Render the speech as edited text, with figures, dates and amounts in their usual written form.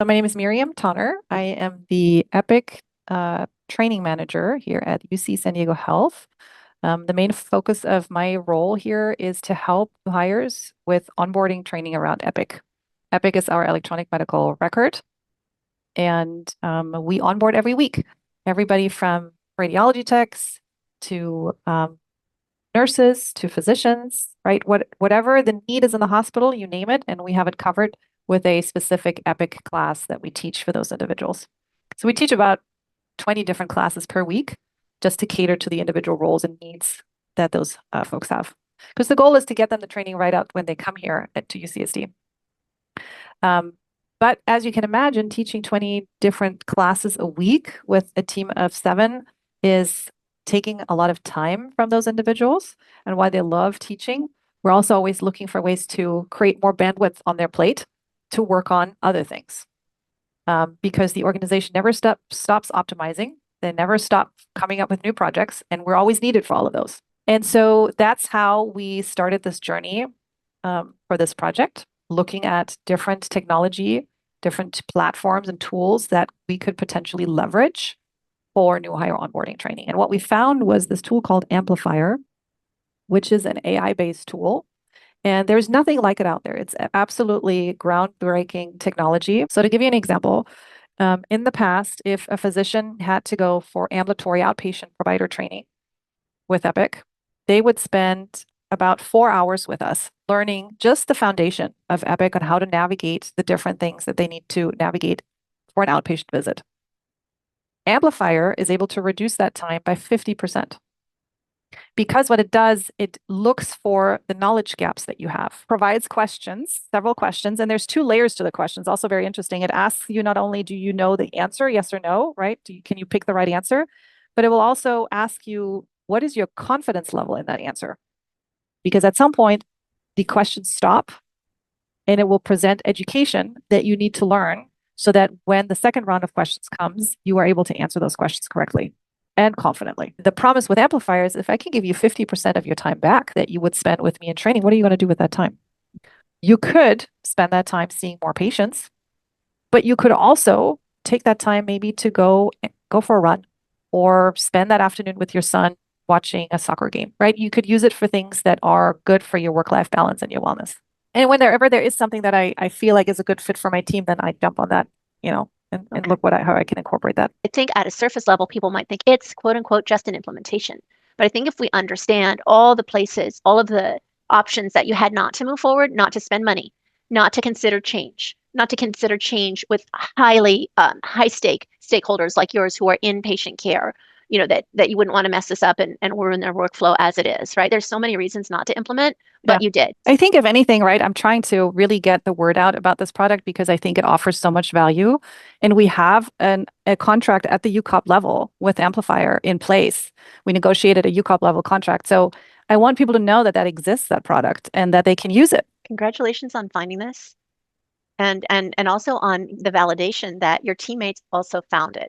So my name is Miriam Tonner. I am the Epic training manager here at UC San Diego Health. The main focus of my role here is to help new hires with onboarding training around Epic. Epic is our electronic medical record, and we onboard every week. Everybody from radiology techs to nurses to physicians, right? Whatever the need is in the hospital, you name it, and we have it covered with a specific Epic class that we teach for those individuals. So we teach about 20 different classes per week just to cater to the individual roles and needs that those folks have. Because the goal is to get them the training right out when they come here to UCSD. But as you can imagine, teaching 20 different classes a week with a team of 7 is taking a lot of time from those individuals. And while they love teaching, we're also always looking for ways to create more bandwidth on their plate to work on other things. Because the organization never stops optimizing. They never stop coming up with new projects, and we're always needed for all of those. And so that's how we started this journey for this project, looking at different technology, different platforms and tools that we could potentially leverage for new hire onboarding training. And what we found was this tool called Amplifier, which is an AI-based tool. And there's nothing like it out there. It's absolutely groundbreaking technology. So to give you an example, in the past, if a physician had to go for ambulatory outpatient provider training with Epic, they would spend about 4 hours with us learning just the foundation of Epic on how to navigate the different things that they need to navigate for an outpatient visit. Amplifier is able to reduce that time by 50%. Because what it does, it looks for the knowledge gaps that you have, provides questions, several questions, and there's 2 layers to the questions, also very interesting. It asks you not only do you know the answer, yes or no, right? Can you pick the right answer? But it will also ask you, what is your confidence level in that answer? Because at some point, the questions stop, and it will present education that you need to learn so that when the second round of questions comes, you are able to answer those questions correctly and confidently. The promise with Amplifier is if I can give you 50% of your time back that you would spend with me in training, what are you going to do with that time? You could spend that time seeing more patients, but you could also take that time maybe to go for a run or spend that afternoon with your son watching a soccer game, right? You could use it for things that are good for your work-life balance and your wellness. And whenever there is something that I feel like is a good fit for my team, then I jump on that, and look how I can incorporate that. I think at a surface level, people might think it's quote unquote just an implementation. But I think if we understand all the places, all of the options that you had not to move forward, not to spend money, not to consider change, with high stake stakeholders like yours who are in patient care, that you wouldn't want to mess this up and ruin their workflow as it is, right? There's so many reasons not to implement, but you did. I think if anything, right, I'm trying to really get the word out about this product because I think it offers so much value. And we have a contract at the UCOP level with Amplifier in place. We negotiated a UCOP level contract. So I want people to know that exists, that product, and that they can use it. Congratulations on finding this. And also on the validation that your teammates also found it.